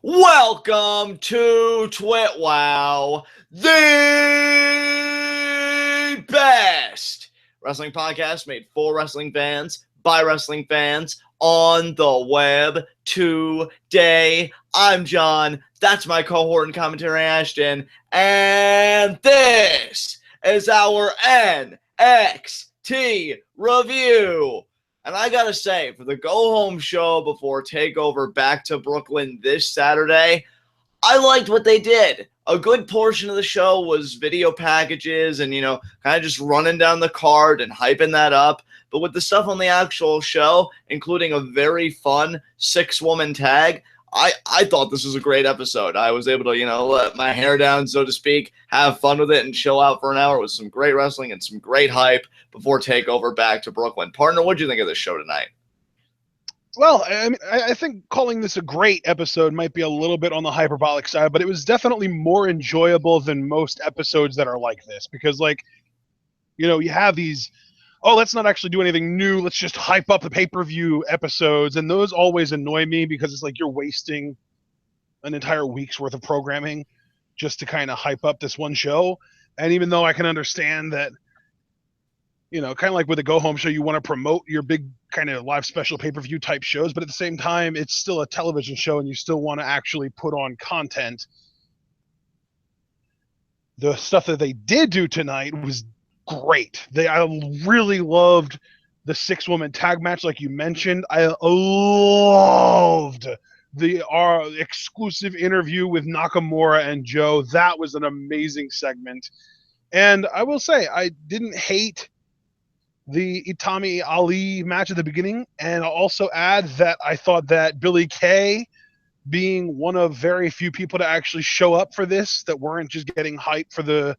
Welcome to TWitWoW, the best wrestling podcast made for wrestling fans, by wrestling fans, on the web today. I'm John, that's my cohort and commentary Ashton, and this is our NXT review. And I gotta say, for the go-home show before TakeOver back to Brooklyn this Saturday, I liked what they did. A good portion of the show was video packages and, kind of just running down the card and hyping that up. But with the stuff on the actual show, including a very fun 6-woman tag, I thought this was a great episode. I was able to, let my hair down, so to speak, have fun with it, and chill out for an hour with some great wrestling and some great hype before TakeOver back to Brooklyn. Partner, what did you think of this show tonight? Well, I think calling this a great episode might be a little bit on the hyperbolic side, but it was definitely more enjoyable than most episodes that are like this because, you have these, let's not actually do anything new. Let's just hype up the pay-per-view episodes. And those always annoy me because it's like you're wasting an entire week's worth of programming just to kind of hype up this one show. And even though I can understand that, kind of like with a go-home show, you want to promote your big kind of live special pay-per-view type shows. But at the same time, it's still a television show and you still want to actually put on content. The stuff that they did do tonight was great. I really loved the 6-woman tag match, like you mentioned. I loved the exclusive interview with Nakamura and Joe. That was an amazing segment. And I will say, I didn't hate the Itami Ali match at the beginning. And I'll also add that I thought that Billie Kay, being one of very few people to actually show up for this, that weren't just getting hyped for the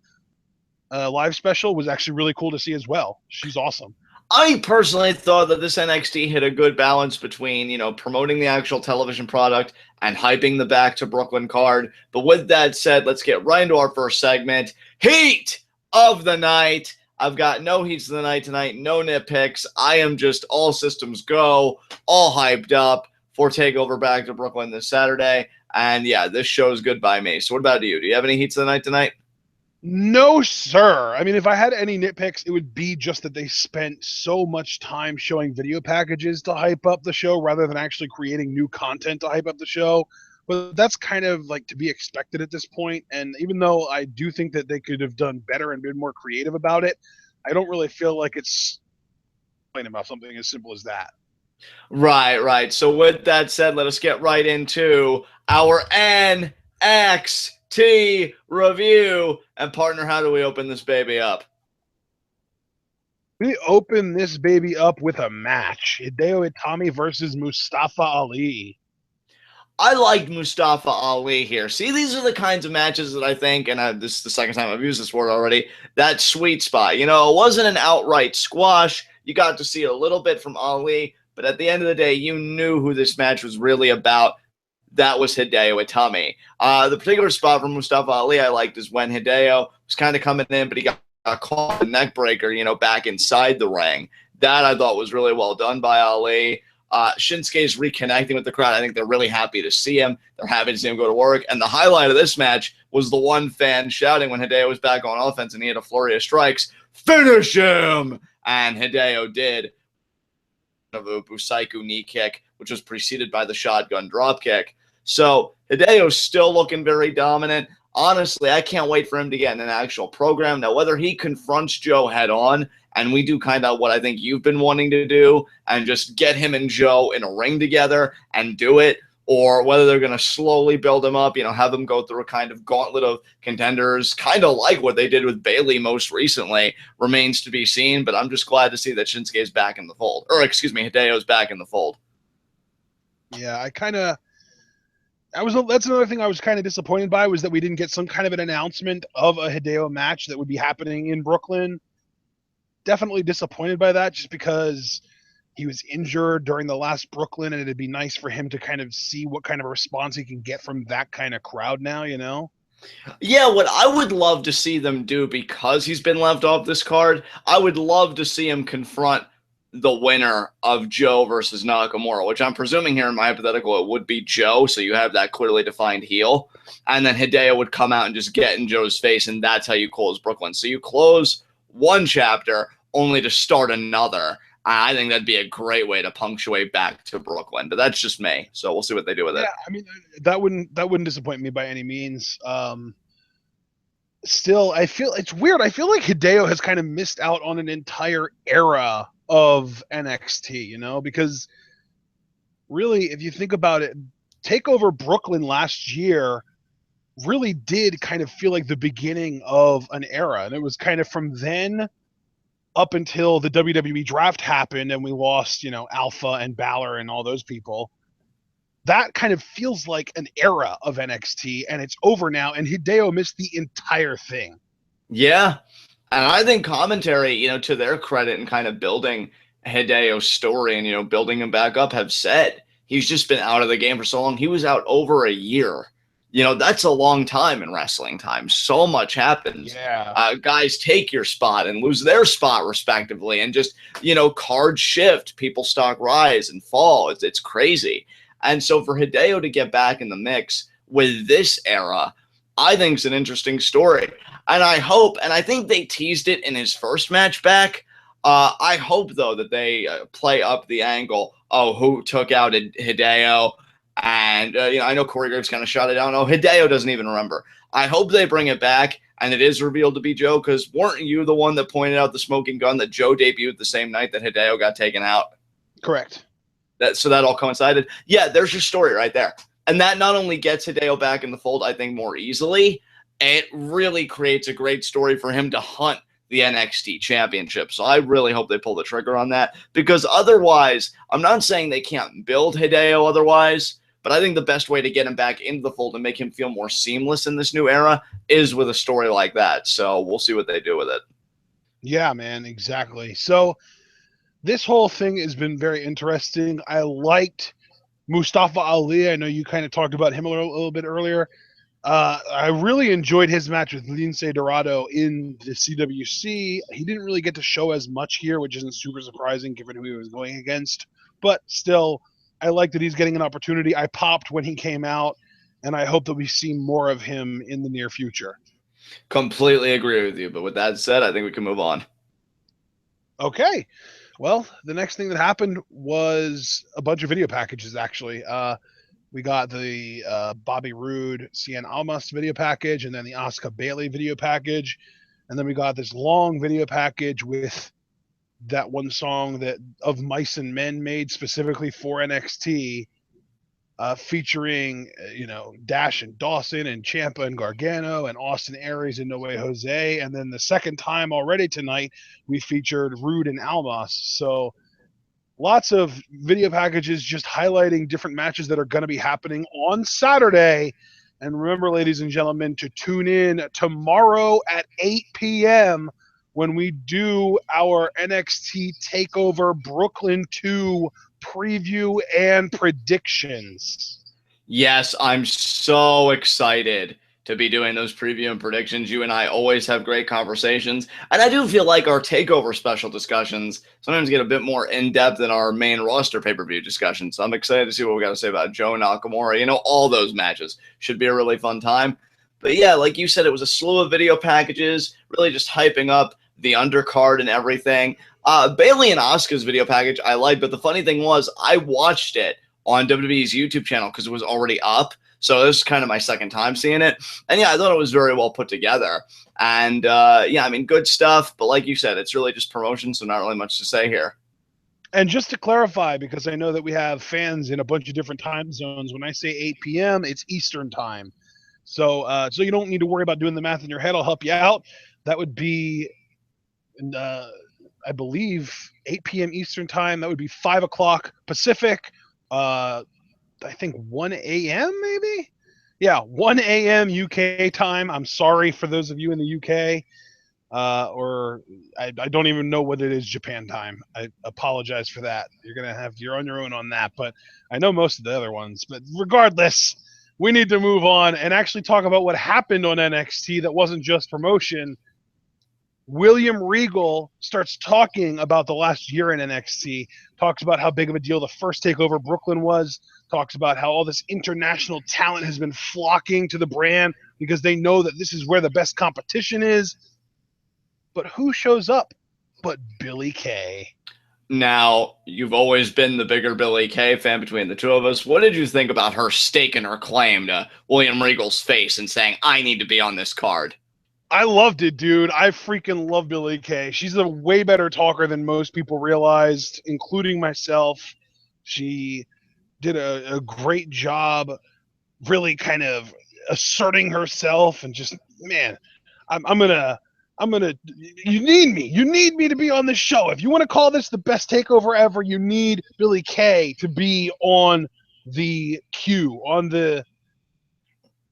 live special, was actually really cool to see as well. She's awesome. I personally thought that this NXT hit a good balance between, promoting the actual television product and hyping the back to Brooklyn card. But with that said, let's get right into our first segment, Heat of the Night. I've got no heats of the night tonight, no nitpicks. I am just all systems go, all hyped up for TakeOver back to Brooklyn this Saturday. And yeah, this show's good by me. So what about you? Do you have any heats of the night tonight? No, sir. I mean, if I had any nitpicks, it would be just that they spent so much time showing video packages to hype up the show rather than actually creating new content to hype up the show. But that's kind of like to be expected at this point. And even though I do think that they could have done better and been more creative about it, I don't really feel like it's complaining about something as simple as that. Right. So with that said, let us get right into our NXT review. And partner, how do we open this baby up? We open this baby up with a match. Hideo Itami versus Mustafa Ali. I liked Mustafa Ali here. See, these are the kinds of matches that I think, and this is the second time I've used this word already, that sweet spot. It wasn't an outright squash. You got to see a little bit from Ali, but at the end of the day, you knew who this match was really about. That was Hideo Itami. The particular spot from Mustafa Ali I liked is when Hideo was kind of coming in, but he got caught in the neck breaker, back inside the ring. That I thought was really well done by Ali. Shinsuke's reconnecting with the crowd. I think they're really happy to see him. They're happy to see him go to work. And the highlight of this match was the one fan shouting when Hideo was back on offense and he had a flurry of strikes, "Finish him!" And Hideo did. Of a Busaiku knee kick, which was preceded by the shotgun drop kick. So Hideo's still looking very dominant. Honestly, I can't wait for him to get in an actual program. Now, whether he confronts Joe head on and we do kind of what I think you've been wanting to do and just get him and Joe in a ring together and do it, or whether they're going to slowly build him up, have them go through a kind of gauntlet of contenders, kind of like what they did with Bayley most recently, remains to be seen. But I'm just glad to see that Shinsuke's back in the fold. Hideo's back in the fold. Yeah, that's another thing I was kind of disappointed by, was that we didn't get some kind of an announcement of a Hideo match that would be happening in Brooklyn. Definitely disappointed by that, just because he was injured during the last Brooklyn, and it'd be nice for him to kind of see what kind of response he can get from that kind of crowd now, Yeah, what I would love to see them do, because he's been left off this card, I would love to see him confront the winner of Joe versus Nakamura, which I'm presuming here in my hypothetical it would be Joe, so you have that clearly defined heel, and then Hideo would come out and just get in Joe's face, and that's how you close Brooklyn. So you close one chapter only to start another. I think that'd be a great way to punctuate back to Brooklyn, but that's just me. So we'll see what they do with it. Yeah, I mean that wouldn't disappoint me by any means. Still, I feel it's weird. I feel like Hideo has kind of missed out on an entire era of NXT, you know, because really, if you think about it, TakeOver Brooklyn last year really did kind of feel like the beginning of an era. And it was kind of from then up until the WWE draft happened and we lost, you know, Alpha and Balor and all those people. That kind of feels like an era of NXT, and it's over now, and Hideo missed the entire thing. Yeah. And I think commentary, you know, to their credit and kind of building Hideo's story and, you know, building him back up have said he's just been out of the game for so long. He was out over a year. You know, that's a long time in wrestling time. So much happens. Yeah. Guys take your spot and lose their spot respectively, and just, you know, card shift, people stock rise and fall. It's crazy. And so for Hideo to get back in the mix with this era, I think it's an interesting story. And I hope, and I think they teased it in his first match back. I hope, though, that they play up the angle. Oh, who took out Hideo? And, you know, I know Corey Graves kind of shot it down. Oh, Hideo doesn't even remember. I hope they bring it back and it is revealed to be Joe, because weren't you the one that pointed out the smoking gun that Joe debuted the same night that Hideo got taken out? Correct. So that all coincided. Yeah, there's your story right there. And that not only gets Hideo back in the fold, I think, more easily, it really creates a great story for him to hunt the NXT championship. So I really hope they pull the trigger on that, because otherwise, I'm not saying they can't build Hideo otherwise, but I think the best way to get him back into the fold and make him feel more seamless in this new era is with a story like that. So we'll see what they do with it. Yeah, man, exactly. So this whole thing has been very interesting. I liked Mustafa Ali. I know you kind of talked about him a little bit earlier. I really enjoyed his match with Lince Dorado in the CWC. He didn't really get to show as much here, which isn't super surprising given who he was going against. But still, I like that he's getting an opportunity. I popped when he came out, and I hope that we see more of him in the near future. Completely agree with you. But with that said, I think we can move on. Okay. Well, the next thing that happened was a bunch of video packages, actually. We got the Bobby Roode, Cien Almas video package, and then the Asuka Bailey video package. And then we got this long video package with that one song that of Mice and Men made specifically for NXT, featuring, you know, Dash and Dawson and Ciampa and Gargano and Austin Aries and No Way Jose. And then the second time already tonight, we featured Roode and Almas. So lots of video packages just highlighting different matches that are going to be happening on Saturday. And remember, ladies and gentlemen, to tune in tomorrow at 8 p.m. when we do our NXT TakeOver Brooklyn 2 preview and predictions. Yes, I'm so excited to be doing those preview and predictions. You and I always have great conversations. And I do feel like our TakeOver special discussions sometimes get a bit more in-depth than our main roster pay-per-view discussions. So I'm excited to see what we got to say about Joe Nakamura. You know, all those matches should be a really fun time. But yeah, like you said, it was a slew of video packages, really just hyping up the undercard and everything. Bailey and Asuka's video package I liked, but the funny thing was I watched it on WWE's YouTube channel because it was already up. So this is kind of my second time seeing it. And yeah, I thought it was very well put together. And yeah, I mean, good stuff. But like you said, it's really just promotion, so not really much to say here. And just to clarify, because I know that we have fans in a bunch of different time zones, when I say 8 p.m., it's Eastern time. So so you don't need to worry about doing the math in your head. I'll help you out. That would be, I believe, 8 p.m. Eastern time. That would be 5 o'clock Pacific. I think 1 a.m. maybe? Yeah, 1 a.m. UK time. I'm sorry for those of you in the UK. Or I don't even know what it is Japan time. I apologize for that. You're on your own on that, but I know most of the other ones. But regardless, we need to move on and actually talk about what happened on NXT that wasn't just promotion. William Regal starts talking about the last year in NXT, talks about how big of a deal the first takeover Brooklyn was, talks about how all this international talent has been flocking to the brand because they know that this is where the best competition is. But who shows up but Billie Kay? Now, you've always been the bigger Billie Kay fan between the two of us. What did you think about her staking her claim to William Regal's face and saying, I need to be on this card? I loved it, dude. I freaking love Billie Kay. She's a way better talker than most people realized, including myself. She did a great job really kind of asserting herself and just, man, I'm gonna you need me to be on this show. If you want to call this the best takeover ever, you need Billie Kay to be on the queue, on the,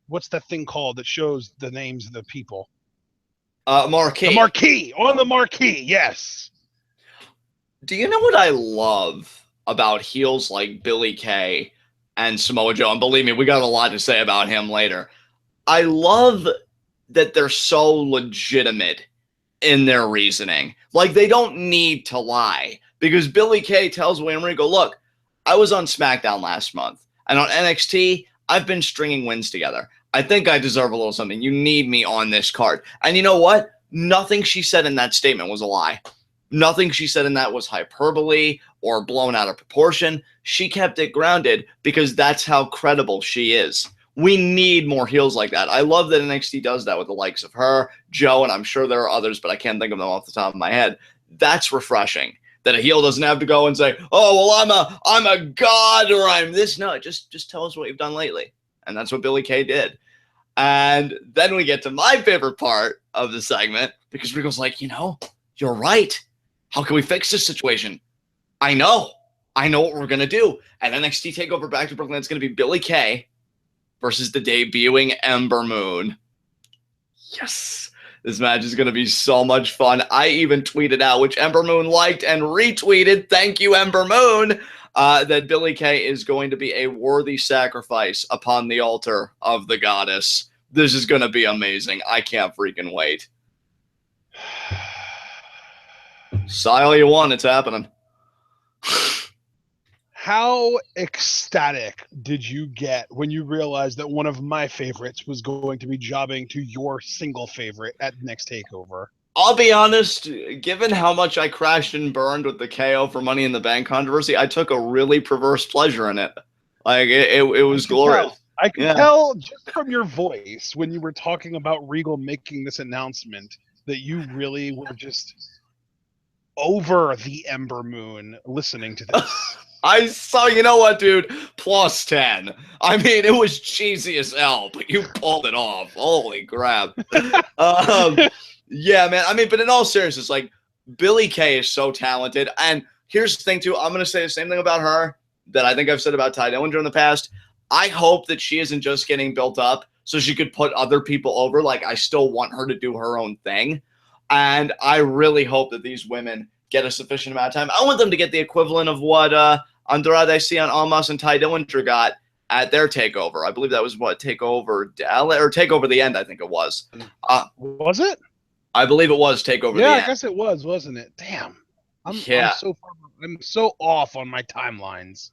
what's that thing called that shows the names of the people? Marquee. The marquee. On the marquee, yes. Do you know what I love about heels like Billie Kay and Samoa Joe? And believe me, we got a lot to say about him later. I love that they're so legitimate in their reasoning. Like, they don't need to lie. Because Billie Kay tells William Regal, look, I was on SmackDown last month. And on NXT, I've been stringing wins together. I think I deserve a little something. You need me on this card. And you know what? Nothing she said in that statement was a lie. Nothing she said in that was hyperbole or blown out of proportion. She kept it grounded because that's how credible she is. We need more heels like that. I love that NXT does that with the likes of her, Joe, and I'm sure there are others, but I can't think of them off the top of my head. That's refreshing. That a heel doesn't have to go and say, "Oh, well, I'm a god," or "I'm this." No, just tell us what you've done lately, and that's what Billie Kay did. And then we get to my favorite part of the segment because Regal's like, you're right. How can we fix this situation? I know what we're gonna do. At NXT Takeover Back to Brooklyn, it's gonna be Billie Kay versus the debuting Ember Moon. Yes. This match is going to be so much fun. I even tweeted out, which Ember Moon liked and retweeted, thank you, Ember Moon, that Billie Kay is going to be a worthy sacrifice upon the altar of the goddess. This is going to be amazing. I can't freaking wait. Sigh all you want. It's happening. How ecstatic did you get when you realized that one of my favorites was going to be jobbing to your single favorite at next TakeOver? I'll be honest, given how much I crashed and burned with the KO for Money in the Bank controversy, I took a really perverse pleasure in it. Like, it was glorious. I could tell just from your voice when you were talking about Regal making this announcement that you really were just over the Ember Moon listening to this. I saw, you know what, dude? Plus 10. I mean, it was cheesy as hell, but you pulled it off. Holy crap. Yeah, man. I mean, but in all seriousness, like, Billie Kay is so talented. And here's the thing, too. I'm going to say the same thing about her that I think I've said about Ty Dillinger in the past. I hope that she isn't just getting built up so she could put other people over. Like, I still want her to do her own thing. And I really hope that these women get a sufficient amount of time. I want them to get the equivalent of what Andrade Cien Almas and Ty Dillinger got at their takeover. I believe that was what, takeover Dallas or takeover the end, I think it was. Was it? I believe it was takeover the end. Yeah, I guess it was, wasn't it? Damn. I'm so off on my timelines.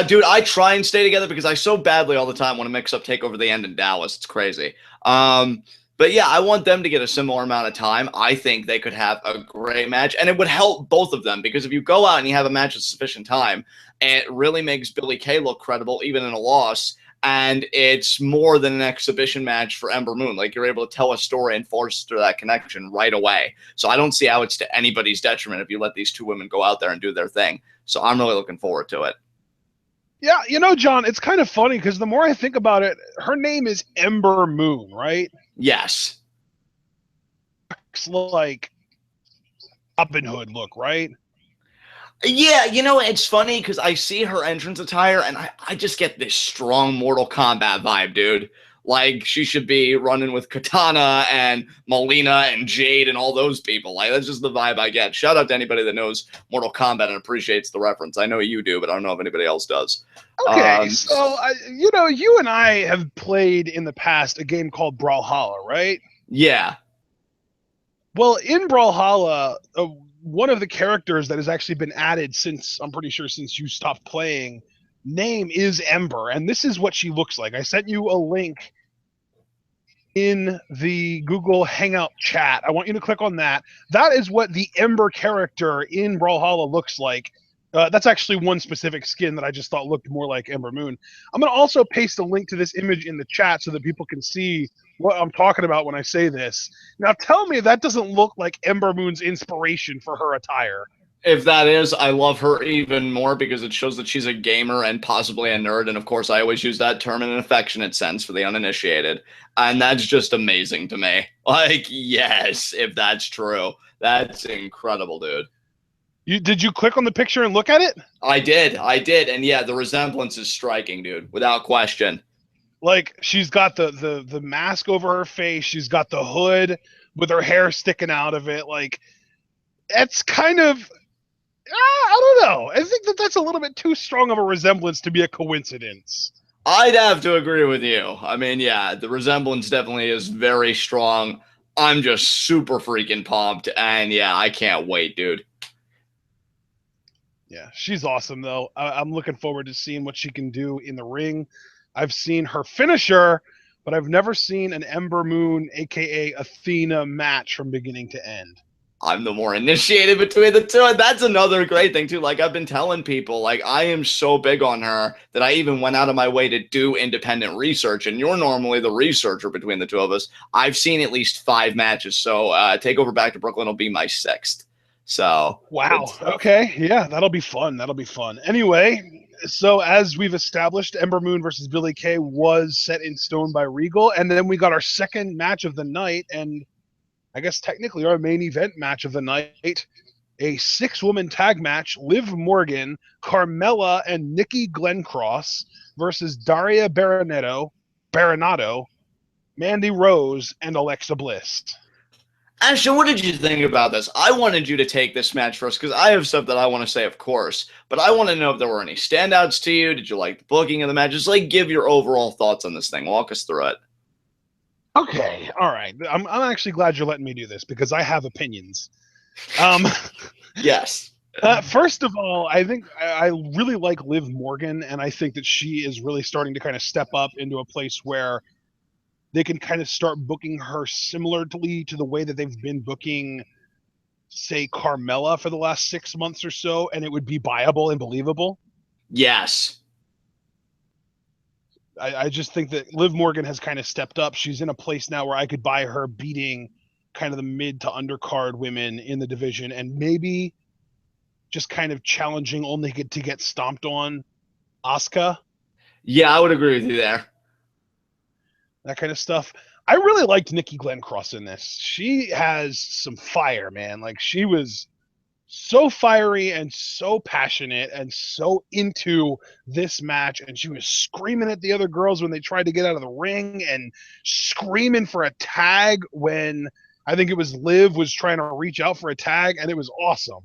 Dude, I try and stay together because I so badly all the time want to mix up takeover the end in Dallas. It's crazy. But yeah, I want them to get a similar amount of time. I think they could have a great match, and it would help both of them because if you go out and you have a match with sufficient time, it really makes Billie Kay look credible, even in a loss, and it's more than an exhibition match for Ember Moon. Like, you're able to tell a story and foster that connection right away. So I don't see how it's to anybody's detriment if you let these two women go out there and do their thing. So I'm really looking forward to it. Yeah, John, it's kind of funny because the more I think about it, her name is Ember Moon, right? Yes. It's like Robin Hood look, right? Yeah, it's funny because I see her entrance attire and I just get this strong Mortal Kombat vibe, dude. Like, she should be running with Katana and Melina and Jade and all those people. Like, that's just the vibe I get. Shout out to anybody that knows Mortal Kombat and appreciates the reference. I know you do, but I don't know if anybody else does. Okay, so, you and I have played in the past a game called Brawlhalla, right? Yeah. Well, in Brawlhalla, one of the characters that has actually been added since, I'm pretty sure since you stopped playing, name is Ember, and this is what she looks like. I sent you a link in the Google Hangout chat. I want you to click on that. That is what the Ember character in Brawlhalla looks like. That's actually one specific skin that I just thought looked more like Ember Moon. I'm going to also paste a link to this image in the chat so that people can see what I'm talking about when I say this. Now, tell me that doesn't look like Ember Moon's inspiration for her attire. If that is, I love her even more because it shows that she's a gamer and possibly a nerd. And of course, I always use that term in an affectionate sense for the uninitiated. And that's just amazing to me. Like, yes, if that's true. That's incredible, dude. Did you click on the picture and look at it? I did. And yeah, the resemblance is striking, dude, without question. Like, she's got the mask over her face. She's got the hood with her hair sticking out of it. Like, it's kind of, I don't know. I think that's a little bit too strong of a resemblance to be a coincidence. I'd have to agree with you. I mean, yeah, the resemblance definitely is very strong. I'm just super freaking pumped. And yeah, I can't wait, dude. Yeah, she's awesome, though. I'm looking forward to seeing what she can do in the ring. I've seen her finisher, but I've never seen an Ember Moon, a.k.a. Athena, match from beginning to end. I'm the more initiated between the two, and that's another great thing, too. Like, I've been telling people, like, I am so big on her that I even went out of my way to do independent research, and you're normally the researcher between the two of us. I've seen at least 5 matches, so Takeover Back to Brooklyn will be my 6th. So, wow. Okay. Yeah, that'll be fun. Anyway, so as we've established, Ember Moon versus Billie Kay was set in stone by Regal, and then we got our second match of the night, and I guess technically our main event match of the night, a 6-woman tag match: Liv Morgan, Carmella, and Nikki Glencross versus Daria Baronato, Mandy Rose, and Alexa Bliss. Ashton, what did you think about this? I wanted you to take this match first because I have stuff that I want to say, of course, but I want to know if there were any standouts to you. Did you like the booking of the match? Just like give your overall thoughts on this thing. Walk us through it. Okay, all right. I'm actually glad you're letting me do this because I have opinions. Yes. First of all, I think I really like Liv Morgan, and I think that she is really starting to kind of step up into a place where they can kind of start booking her similarly to the way that they've been booking, say, Carmella for the last 6 months or so, and it would be viable and believable. Yes. I just think that Liv Morgan has kind of stepped up. She's in a place now where I could buy her beating kind of the mid to undercard women in the division and maybe just kind of challenging only to get stomped on Asuka. Yeah, I would agree with you there. That kind of stuff. I really liked Nikki Glencross in this. She has some fire, man. Like, she was so fiery and so passionate and so into this match, and she was screaming at the other girls when they tried to get out of the ring and screaming for a tag when I think it was Liv was trying to reach out for a tag, and it was awesome.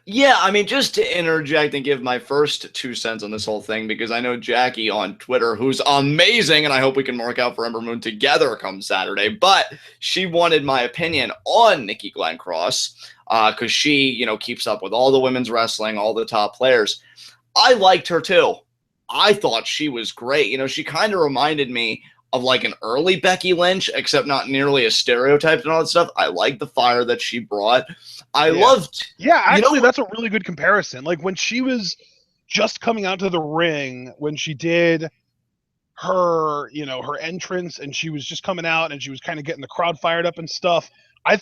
Yeah, I mean, just to interject and give my first 2 cents on this whole thing, because I know Jackie on Twitter, who's amazing, and I hope we can work out for Ember Moon together come Saturday, but she wanted my opinion on Nikki Glencross, because she, you know, keeps up with all the women's wrestling, all the top players. I liked her too. I thought she was great. You know, she kind of reminded me of like an early Becky Lynch, except not nearly as stereotyped and all that stuff. I liked the fire that she brought. I loved. Yeah, actually, that's a really good comparison. Like, when she was just coming out to the ring, when she did her, you know, her entrance, and she was just coming out and she was kind of getting the crowd fired up and stuff. I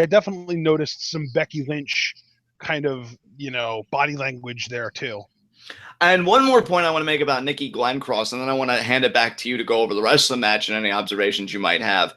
definitely noticed some Becky Lynch kind of, you know, body language there too. And one more point I want to make about Nikki Glencross, and then I want to hand it back to you to go over the rest of the match and any observations you might have.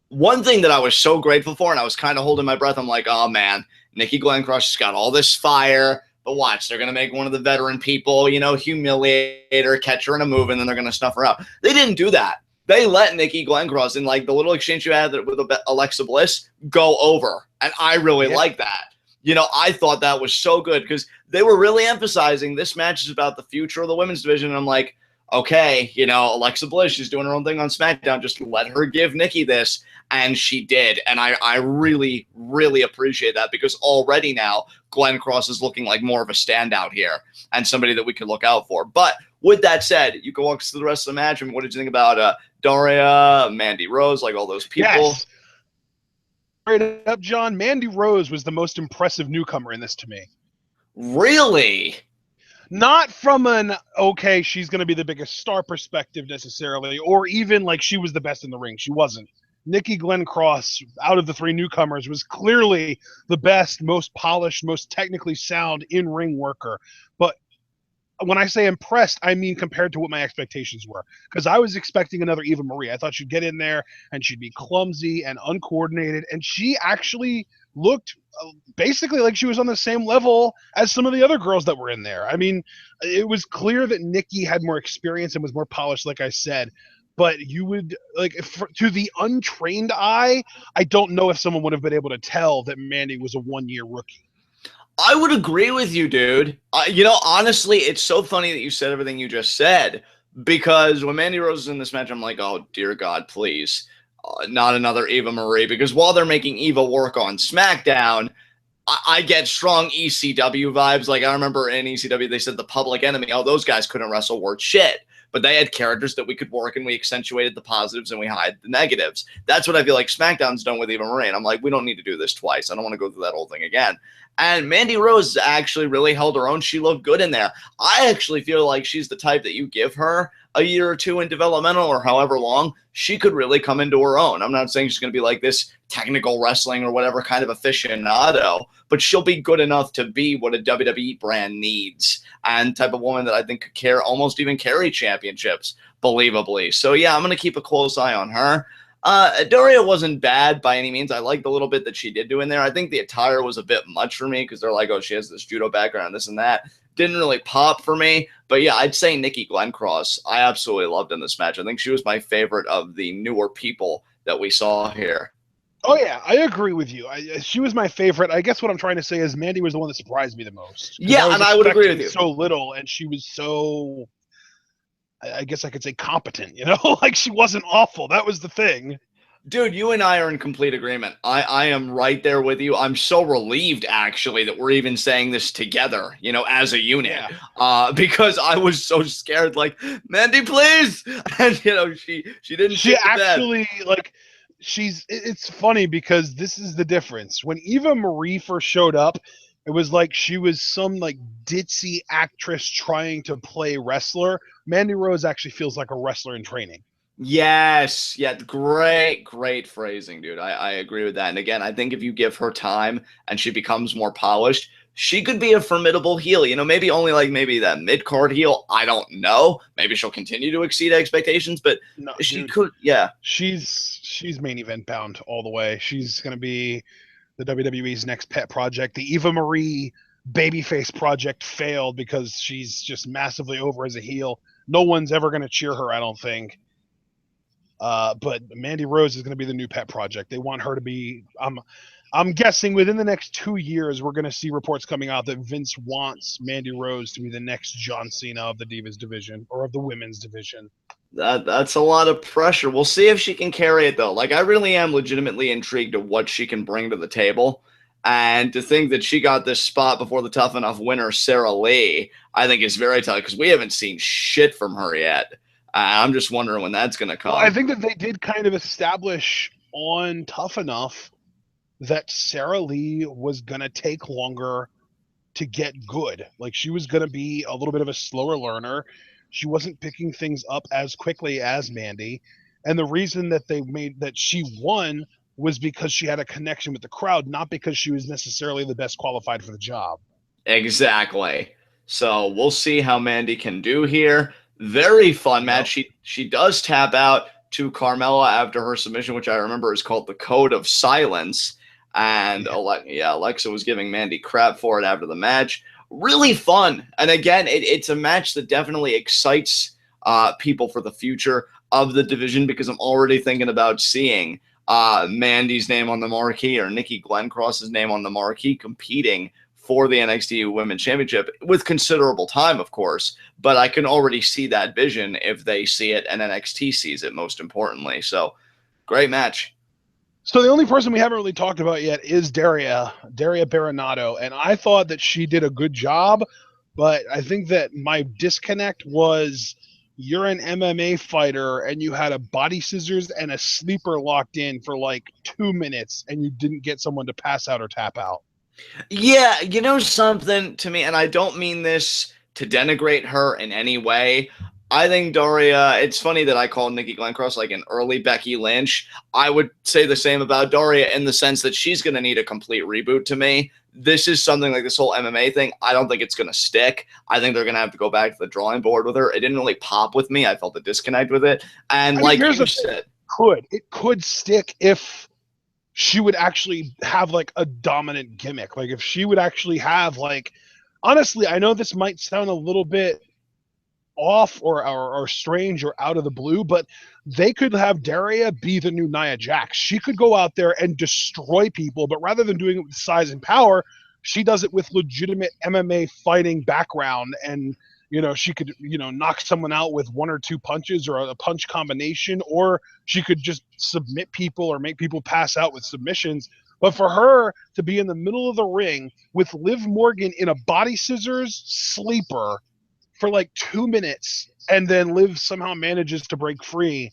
One thing that I was so grateful for, and I was kind of holding my breath, I'm like, oh man, Nikki Glencross has got all this fire, but watch, they're going to make one of the veteran people, you know, humiliate her, catch her in a move, and then they're going to snuff her out. They didn't do that. They let Nikki Glencross, in like the little exchange you had with Alexa Bliss, go over. And I really like that. You know, I thought that was so good because they were really emphasizing this match is about the future of the women's division. And I'm like, okay, you know, Alexa Bliss, she's doing her own thing on SmackDown. Just let her give Nikki this. And she did. And I really, really appreciate that, because already now Glenn Cross is looking like more of a standout here and somebody that we could look out for. But with that said, you can walk us through the rest of the match. I mean, what did you think about Daria, Mandy Rose, like all those people? Yes. Straight up, John, Mandy Rose was the most impressive newcomer in this to me. Really? Not from an, okay, she's going to be the biggest star perspective necessarily, or even like she was the best in the ring. She wasn't. Nikki Glenn Cross, out of the three newcomers, was clearly the best, most polished, most technically sound in-ring worker. But when I say impressed, I mean compared to what my expectations were. Because I was expecting another Eva Marie. I thought she'd get in there and she'd be clumsy and uncoordinated. And she actually looked basically like she was on the same level as some of the other girls that were in there. I mean, it was clear that Nikki had more experience and was more polished, like I said. But you would, like, to the untrained eye, I don't know if someone would have been able to tell that Mandy was a one-year rookie. I would agree with you, dude. You know, honestly, it's so funny that you said everything you just said, because when Mandy Rose is in this match, I'm like, oh, dear God, please. Not another Eva Marie, because while they're making Eva work on SmackDown, I get strong ECW vibes. Like, I remember in ECW, they said the Public Enemy, oh, those guys couldn't wrestle worth shit. But they had characters that we could work, and we accentuated the positives and we hide the negatives. That's what I feel like SmackDown's done with Eva Marie. And I'm like, we don't need to do this twice. I don't want to go through that whole thing again. And Mandy Rose actually really held her own. She looked good in there. I actually feel like she's the type that you give her a year or two in developmental or however long, she could really come into her own. I'm not saying she's going to be like this technical wrestling or whatever kind of aficionado, but she'll be good enough to be what a WWE brand needs, and type of woman that I think could almost even carry championships, believably. So yeah, I'm going to keep a close eye on her. Daria wasn't bad by any means. I liked the little bit that she did do in there. I think the attire was a bit much for me, because they're like, oh, she has this judo background, this and that. Didn't really pop for me. But yeah, I'd say Nikki Glenn Cross, I absolutely loved in this match. I think she was my favorite of the newer people that we saw here. Oh yeah, I agree with you. She was my favorite. I guess what I'm trying to say is Mandy was the one that surprised me the most. Yeah, and I would agree with you. So little, and she was so, I guess I could say, competent. You know, like she wasn't awful. That was the thing. Dude, you and I are in complete agreement. I am right there with you. I'm so relieved, actually, that we're even saying this together, you know, as a unit. Yeah. Because I was so scared, like, Mandy, please! And, you know, she didn't. She actually, like, it's funny because this is the difference. When Eva Marie first showed up, it was like she was some, like, ditzy actress trying to play wrestler. Mandy Rose actually feels like a wrestler in training. Yes. Yeah. Great phrasing, dude. I agree with that. And again, I think if you give her time and she becomes more polished, she could be a formidable heel. You know, maybe only like maybe that mid-card heel. I don't know. Maybe she'll continue to exceed expectations, but no, she could. Yeah. She's main event bound all the way. She's going to be the WWE's next pet project. The Eva Marie babyface project failed because she's just massively over as a heel. No one's ever going to cheer her, I don't think. But Mandy Rose is going to be the new pet project. They want her to be. I'm guessing within the next 2 years, we're going to see reports coming out that Vince wants Mandy Rose to be the next John Cena of the Divas division or of the women's division. That's a lot of pressure. We'll see if she can carry it, though. Like, I really am legitimately intrigued of what she can bring to the table. And to think that she got this spot before the Tough Enough winner, Sarah Lee, I think is very tough, because we haven't seen shit from her yet. I'm just wondering when that's going to come. Well, I think that they did kind of establish on Tough Enough that Sarah Lee was going to take longer to get good. Like, she was going to be a little bit of a slower learner. She wasn't picking things up as quickly as Mandy. And the reason that they made that she won was because she had a connection with the crowd, not because she was necessarily the best qualified for the job. Exactly. So we'll see how Mandy can do here. Very fun match. She does tap out to Carmella after her submission, which I remember is called the Code of Silence. And Alexa was giving Mandy crap for it after the match. Really fun. And again, it's a match that definitely excites people for the future of the division, because I'm already thinking about seeing Mandy's name on the marquee or Nikki Glenn Cross's name on the marquee competing for the NXT Women's Championship with considerable time, of course. But I can already see that vision if they see it and NXT sees it, most importantly. So great match. So the only person we haven't really talked about yet is Daria Baronato, and I thought that she did a good job, but I think that my disconnect was you're an MMA fighter and you had a body scissors and a sleeper locked in for like 2 minutes and you didn't get someone to pass out or tap out. Yeah, you know something to me, and I don't mean this to denigrate her in any way. I think Daria, it's funny that I call Nikki Glencross like an early Becky Lynch. I would say the same about Daria in the sense that she's going to need a complete reboot to me. This is something like this whole MMA thing. I don't think it's going to stick. I think they're going to have to go back to the drawing board with her. It didn't really pop with me. I felt a disconnect with it. And I mean, like here's you the said, thing. It could stick if she would actually have like a dominant gimmick. Like if she would actually have like, honestly, I know this might sound a little bit off or strange or out of the blue, but they could have Daria be the new Nia Jax. She could go out there and destroy people, but rather than doing it with size and power, she does it with legitimate MMA fighting background. And she could knock someone out with 1 or 2 punches or a punch combination, or she could just submit people or make people pass out with submissions. But for her to be in the middle of the ring with Liv Morgan in a body scissors sleeper for like 2 minutes and then Liv somehow manages to break free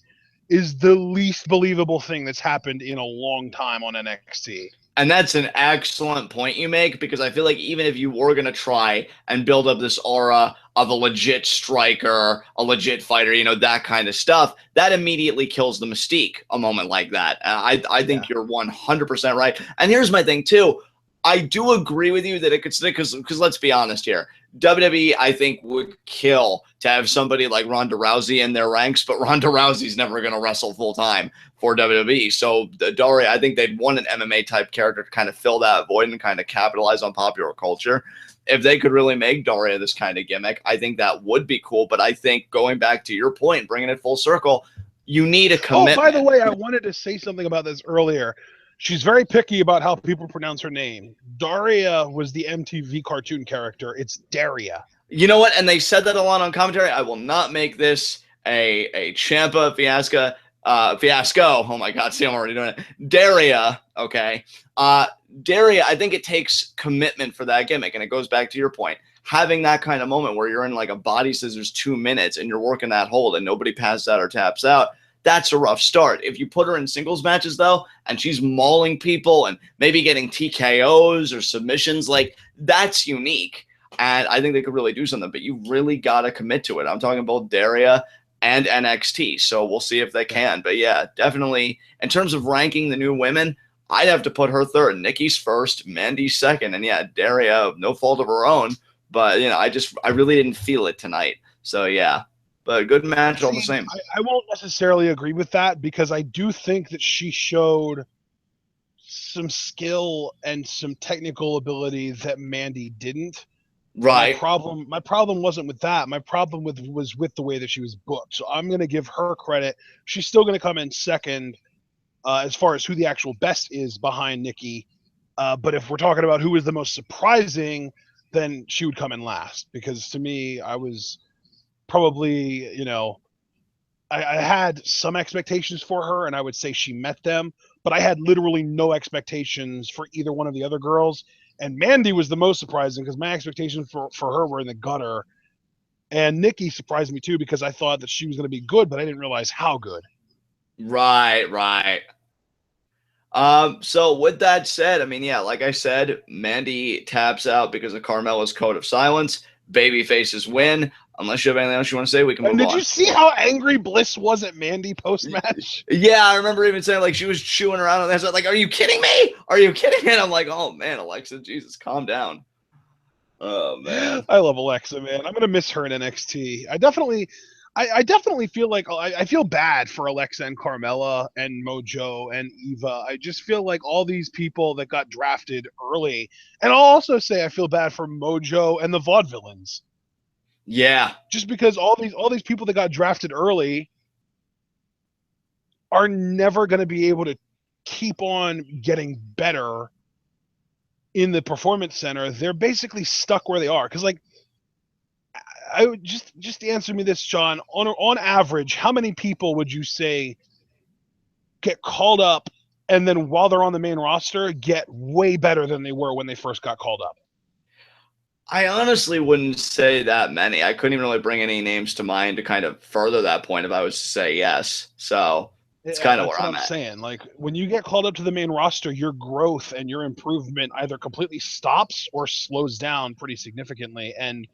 is the least believable thing that's happened in a long time on NXT. and that's an excellent point you make, because I feel like even if you were going to try and build up this aura of a legit striker, a legit fighter, that kind of stuff, that immediately kills the mystique, a moment like that. I think you're 100% right. And here's my thing, too. I do agree with you that it could stick because let's be honest here. WWE, I think, would kill to have somebody like Ronda Rousey in their ranks, but Ronda Rousey's never going to wrestle full time for WWE. So Daria, I think they'd want an MMA type character to kind of fill that void and kind of capitalize on popular culture. If they could really make Daria this kind of gimmick, I think that would be cool. But I think going back to your point, bringing it full circle, you need a commitment. Oh, by the way, I wanted to say something about this earlier. She's very picky about how people pronounce her name. Daria was the MTV cartoon character. It's Daria. You know what? And they said that a lot on commentary. I will not make this a Ciampa fiasco. Oh my God, see, I'm already doing it. Daria, okay. Daria, I think it takes commitment for that gimmick, and it goes back to your point. Having that kind of moment where you're in like a body scissors 2 minutes and you're working that hold and nobody passes out or taps out, that's a rough start. If you put her in singles matches, though, and she's mauling people and maybe getting TKOs or submissions, like, that's unique. And I think they could really do something, but you really got to commit to it. I'm talking about Daria and NXT, so we'll see if they can. But yeah, definitely, in terms of ranking the new women, I'd have to put her third. Nikki's first, Mandy's second, and yeah, Daria, no fault of her own, but I really didn't feel it tonight. So yeah. But a good match all the same. I won't necessarily agree with that, because I do think that she showed some skill and some technical ability that Mandy didn't. Right. My problem wasn't with that. My problem was with the way that she was booked. So I'm going to give her credit. She's still going to come in second as far as who the actual best is behind Nikki. But if we're talking about who was the most surprising, then she would come in last, because to me, I was probably, I had some expectations for her, and I would say she met them, but I had literally no expectations for either one of the other girls. And Mandy was the most surprising, because my expectations for her were in the gutter. And Nikki surprised me too, because I thought that she was going to be good, but I didn't realize how good. Right. So with that said, I mean, yeah, like I said, Mandy taps out because of Carmella's code of silence. Baby faces win. Unless you have anything else you want to say, we can move on. Did you see how angry Bliss was at Mandy post-match? Yeah, I remember even saying, like, she was chewing around on that. Like, are you kidding me? Are you kidding me? And I'm like, oh, man, Alexa, Jesus, calm down. Oh, man. I love Alexa, man. I'm going to miss her in NXT. I definitely feel like I feel bad for Alexa and Carmella and Mojo and Eva. I just feel like all these people that got drafted early. And I'll also say I feel bad for Mojo and the Vaudevillains. Yeah. Just because all these people that got drafted early are never going to be able to keep on getting better in the Performance Center, they're basically stuck where they are. Because, like, I would just answer me this, John. On average, how many people would you say get called up and then while they're on the main roster get way better than they were when they first got called up? I honestly wouldn't say that many. I couldn't even really bring any names to mind to kind of further that point if I was to say yes. So it's kind of That's where what I'm I'm at. saying. Like, when you get called up to the main roster, your growth and your improvement either completely stops or slows down pretty significantly. And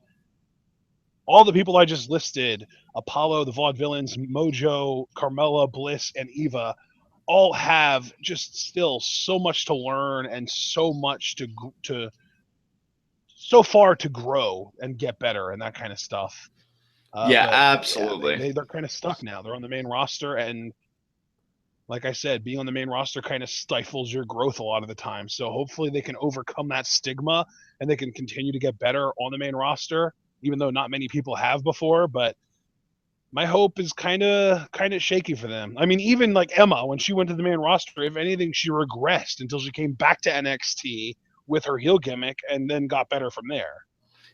all the people I just listed, Apollo, the Vaudevillains, Mojo, Carmella, Bliss, and Eva, all have just still so much to learn and so much to so far to grow and get better and that kind of stuff. Yeah, But yeah, absolutely. they're kind of stuck now. They're on the main roster, and like I said, being on the main roster kind of stifles your growth a lot of the time. So hopefully they can overcome that stigma and they can continue to get better on the main roster, even though not many people have before. But my hope is kind of shaky for them. I mean, even like Emma, when she went to the main roster, if anything, she regressed until she came back to NXT with her heel gimmick and then got better from there.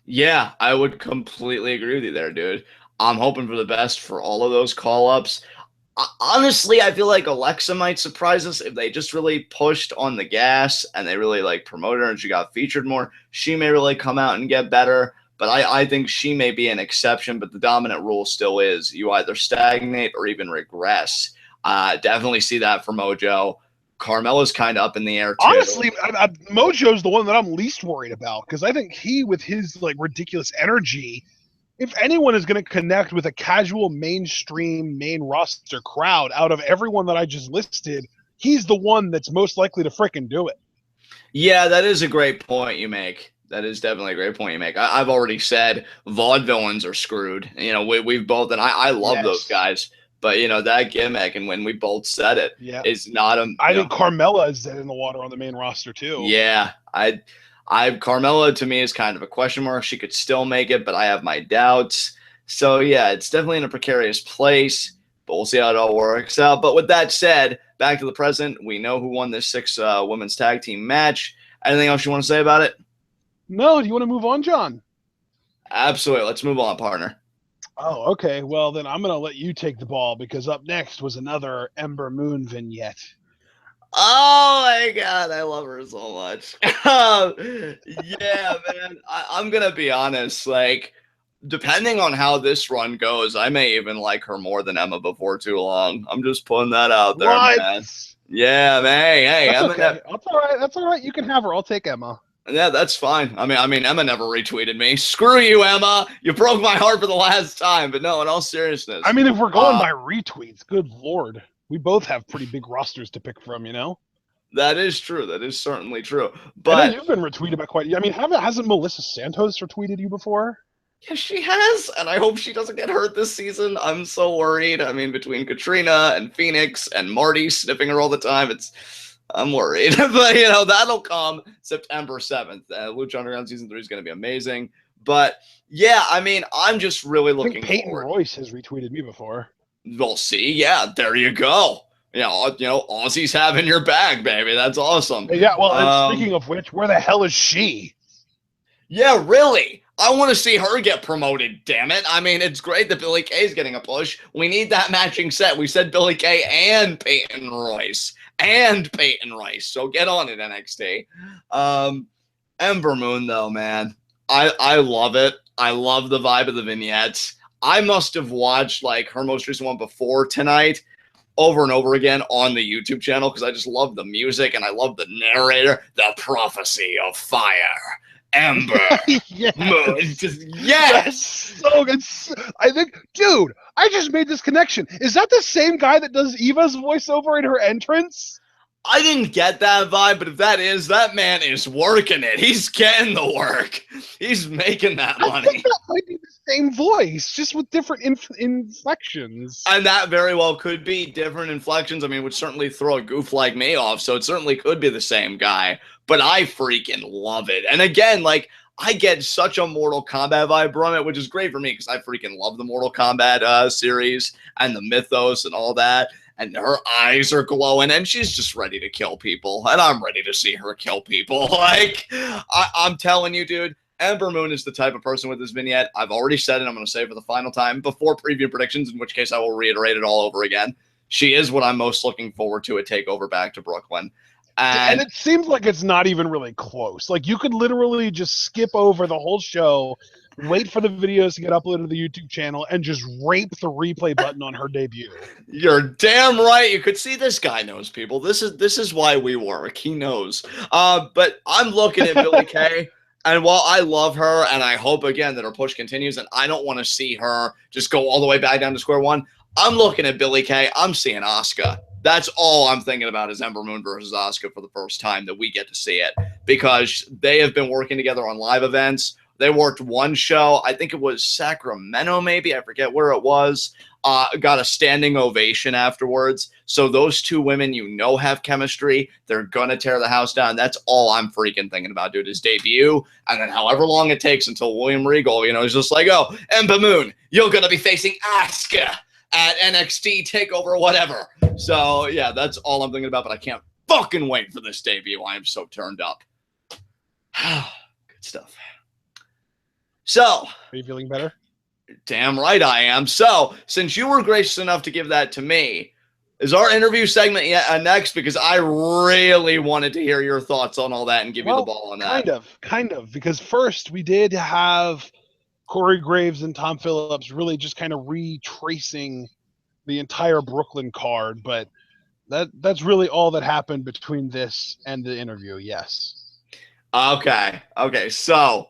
Yeah, I would completely agree with you there, dude. I'm hoping for the best for all of those call-ups. Honestly, I feel like Alexa might surprise us if they just really pushed on the gas and they really like promoted her and she got featured more. She may really come out and get better, but I think she may be an exception. But the dominant rule still is you either stagnate or even regress. Definitely see that for Mojo. Carmella's kind of up in the air too. Honestly, Mojo's the one that I'm least worried about because I think he, with his like ridiculous energy, if anyone is going to connect with a casual mainstream main roster crowd out of everyone that I just listed, he's the one that's most likely to freaking do it. Yeah, that is a great point you make. That is definitely a great point you make. I've already said vaudevillains are screwed. You know, we've both, and I love those guys. But, you know, that gimmick, and when we both said it, Yeah. is not a. I think Carmella is dead in the water on the main roster, too. Yeah. Carmella to me is kind of a question mark. She could still make it, but I have my doubts. So, yeah, it's definitely in a precarious place, but we'll see how it all works out. But with that said, back to the present, we know who won this 6 women's tag team match. Anything else you want to say about it? No, do you want to move on, John? Absolutely. Let's move on, partner. Oh, okay. Well, then I'm going to let you take the ball because up next was another Ember Moon vignette. Oh my god, I love her so much. Yeah, man. I'm gonna be honest. Like, depending on how this run goes, I may even like her more than Emma before too long. I'm just putting that out there, man. Yeah, man. Hey, that's Emma. Okay. That's all right. That's all right. You can have her. I'll take Emma. Yeah, that's fine. I mean, Emma never retweeted me. Screw you, Emma. You broke my heart for the last time. But no, in all seriousness. I mean, if we're going by retweets, good lord. We both have pretty big rosters to pick from, you know? That is true. That is certainly true. But you've been retweeted by quite. I mean, hasn't Melissa Santos retweeted you before? Yeah, she has, and I hope she doesn't get hurt this season. I'm so worried. I mean, between Katrina and Phoenix and Marty sniffing her all the time, I'm worried. But, you know, that'll come September 7th. Lucha Underground Season 3 is going to be amazing. But, yeah, I mean, I'm just really looking I think Peyton forward. Royce has retweeted me before. We'll see. Yeah, there you go. You know, Aussie's having your bag, baby. That's awesome. Yeah, well, speaking of which, where the hell is she? Yeah, really. I want to see her get promoted, damn it. I mean, it's great that Billie Kay's getting a push. We need that matching set. We said Billie Kay and Peyton Royce. So get on it, NXT. Ember Moon, though, man. I love it. I love the vibe of the vignettes. I must have watched, like, her most recent one before tonight over and over again on the YouTube channel because I just love the music and I love the narrator. The prophecy of fire. Ember. Yes. Yes. So good. I think, dude, I just made this connection. Is that the same guy that does Eva's voiceover in her entrance? I didn't get that vibe, but if that man is working it. He's getting the work. He's making that money. I think that might be the same voice, just with different inflections. And that very well could be different inflections. I mean, it would certainly throw a goof like me off, so it certainly could be the same guy. But I freaking love it. And again, like, I get such a Mortal Kombat vibe from it, which is great for me because I freaking love the Mortal Kombat series and the mythos and all that. and her eyes are glowing, and she's just ready to kill people, and I'm ready to see her kill people. Like, I'm telling you, dude, Ember Moon is the type of person with this vignette. I've already said it. I'm going to say it for the final time before preview predictions, in which case I will reiterate it all over again. She is what I'm most looking forward to at TakeOver Back to Brooklyn. And it seems like it's not even really close. Like, you could literally just skip over the whole show, wait for the videos to get uploaded to the YouTube channel, and just rape the replay button on her debut. You're damn right. You could see this guy knows people. This is why we work. He knows. But I'm looking at Billie Kay, and while I love her, and I hope again that her push continues, and I don't want to see her just go all the way back down to square one, I'm looking at Billie Kay. I'm seeing Asuka. That's all I'm thinking about is Ember Moon versus Asuka for the first time that we get to see it, because they have been working together on live events. They worked one show. I think it was Sacramento, maybe. I forget where it was. Got a standing ovation afterwards. So those two women, have chemistry. They're going to tear the house down. That's all I'm freaking thinking about, dude, his debut. And then however long it takes until William Regal, is just like, oh, Ember Moon, you're going to be facing Asuka at NXT TakeOver, whatever. So, yeah, that's all I'm thinking about, but I can't fucking wait for this debut. I am so turned up. Good stuff. So, are you feeling better? Damn right I am. So, since you were gracious enough to give that to me, is our interview segment next? Because I really wanted to hear your thoughts on all that and give you the ball on that. Kind of. Because first, we did have Corey Graves and Tom Phillips really just kind of retracing the entire Brooklyn card, but that's really all that happened between this and the interview. Yes. Okay. So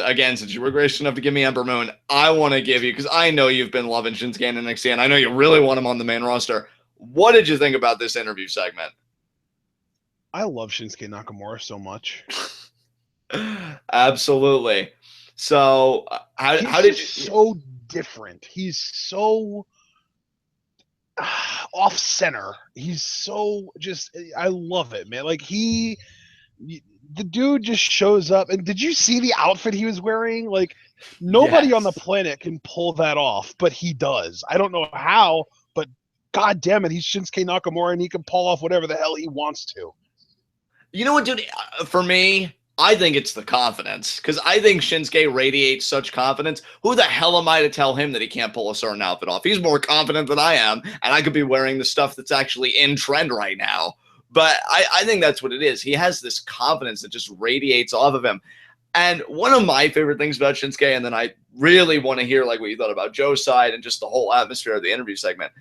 again, since you were gracious enough to give me Ember Moon, I want to give you, because I know you've been loving Shinsuke and NXT, and I know you really want him on the main roster. What did you think about this interview segment? I love Shinsuke Nakamura so much. Absolutely. So how did you? So different. He's so off center. He's so just. I love it, man. Like the dude just shows up. And did you see the outfit he was wearing? Like, nobody on the planet can pull that off, but he does. I don't know how, but god damn it, he's Shinsuke Nakamura, and he can pull off whatever the hell he wants to. You know what, dude? For me, I think it's the confidence, because I think Shinsuke radiates such confidence. Who the hell am I to tell him that he can't pull a certain outfit off? He's more confident than I am, and I could be wearing the stuff that's actually in trend right now. But I think that's what it is. He has this confidence that just radiates off of him. And one of my favorite things about Shinsuke, and then I really want to hear like what you thought about Joe's side and just the whole atmosphere of the interview segment.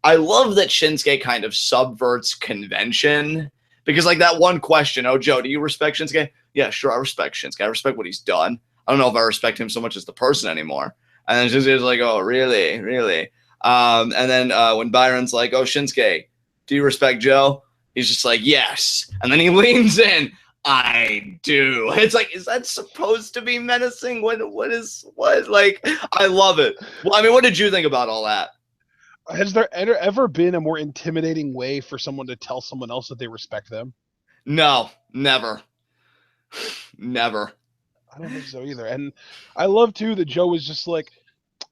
I love that Shinsuke kind of subverts convention, because like that one question, oh, Joe, do you respect Shinsuke? Yeah, sure, I respect Shinsuke. I respect what he's done. I don't know if I respect him so much as the person anymore. And then Shinsuke's like, oh, really? Really? And then when Byron's like, oh, Shinsuke, do you respect Joe? He's just like, yes. And then he leans in. I do. It's like, is that supposed to be menacing? What? Like, I love it. Well, I mean, what did you think about all that? Has there ever been a more intimidating way for someone to tell someone else that they respect them? No, never. Never. I don't think so either. And I love, too, that Joe was just like,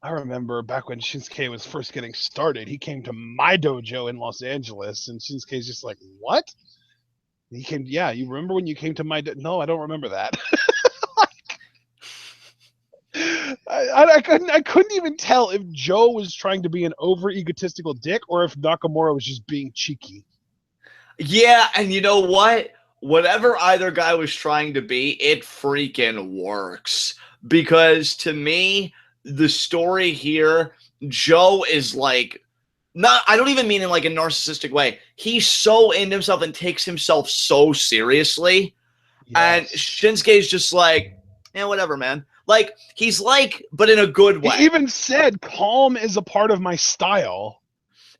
I remember back when Shinsuke was first getting started, he came to my dojo in Los Angeles, and Shinsuke's just like, what? And he came, yeah, you remember when you came to my No, I don't remember that. I couldn't even tell if Joe was trying to be an over egotistical dick or if Nakamura was just being cheeky. Yeah, and you know what? Whatever either guy was trying to be, it freaking works. Because to me, the story here, Joe is like, I don't even mean in like a narcissistic way. He's so into himself and takes himself so seriously. Yes. And Shinsuke's just like, yeah, whatever, man. Like, he's like, but in a good way. He even said, calm is a part of my style.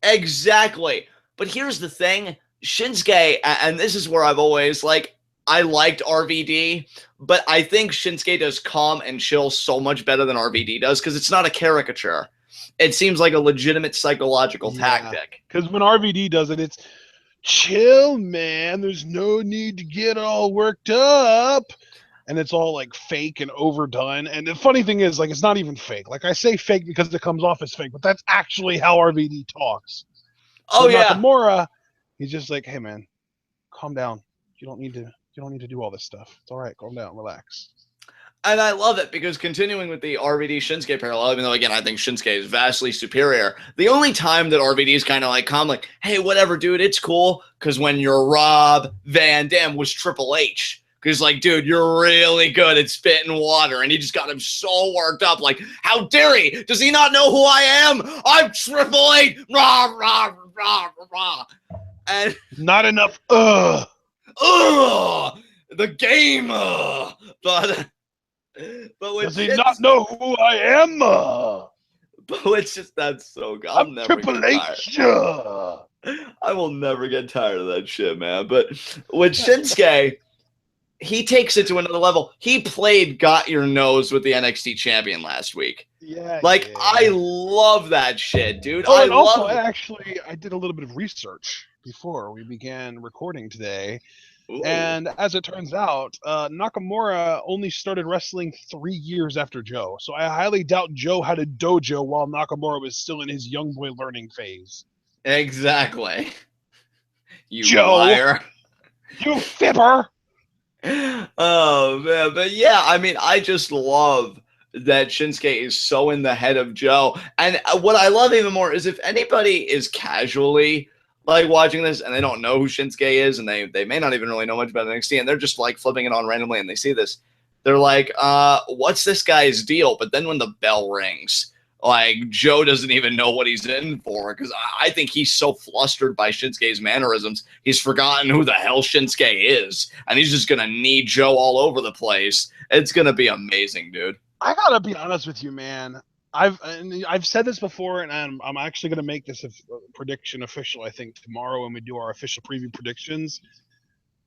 Exactly. But here's the thing. Shinsuke, and this is where I've always, like, I liked RVD, but I think Shinsuke does calm and chill so much better than RVD does, because it's not a caricature. It seems like a legitimate psychological tactic. Because when RVD does it, it's chill, man. There's no need to get all worked up. And it's all like fake and overdone. And the funny thing is, like, it's not even fake. Like, I say fake because it comes off as fake, but that's actually how RVD talks. Oh With yeah. Nakamura, he's just like, hey man, calm down. You don't need to do all this stuff. It's all right. Calm down, relax. And I love it because continuing with the RVD Shinsuke parallel, even though again I think Shinsuke is vastly superior, the only time that RVD is kind of like calm, like, hey, whatever, dude, it's cool, because when your Rob Van Dam was Triple H. Because, like, dude, you're really good at spitting water. And he just got him so worked up. Like, how dare he? Does he not know who I am? I'm Triple H. Rah, rah, rah, rah. And not enough. The game. But does he not know who I am? But it's just, that's so good. I'm Triple H. I will never get tired of that shit, man. But with Shinsuke, he takes it to another level. He played Got Your Nose with the NXT champion last week. Yeah. Like, I love that shit, dude. Oh, and also, I did a little bit of research before we began recording today. Ooh. And as it turns out, Nakamura only started wrestling 3 years after Joe. So I highly doubt Joe had a dojo while Nakamura was still in his young boy learning phase. Exactly. You Joe, liar. You fibber. Oh, man. But yeah, I mean, I just love that Shinsuke is so in the head of Joe. And what I love even more is if anybody is casually like watching this and they don't know who Shinsuke is, and they may not even really know much about NXT, and they're just like flipping it on randomly and they see this, they're like, what's this guy's deal? But then when the bell rings, like, Joe doesn't even know what he's in for, because I think he's so flustered by Shinsuke's mannerisms, he's forgotten who the hell Shinsuke is, and he's just gonna need Joe all over the place. It's gonna be amazing, dude. I gotta be honest with you, man. I've said this before, and I'm actually going to make this a prediction official, I think, tomorrow when we do our official preview predictions.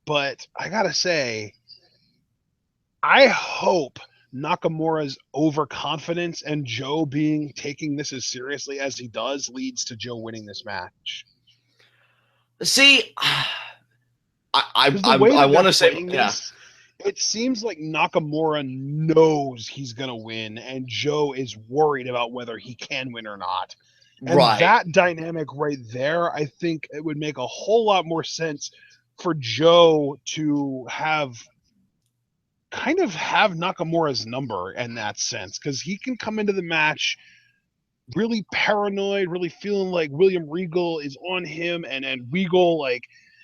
But I got to say, I hope Nakamura's overconfidence and Joe taking this as seriously as he does leads to Joe winning this match. See, I want to say, yeah. It seems like Nakamura knows he's going to win, and Joe is worried about whether he can win or not. And that dynamic right there, I think it would make a whole lot more sense for Joe to have Nakamura's number in that sense, because he can come into the match really paranoid, really feeling like William Regal is on him, and Regal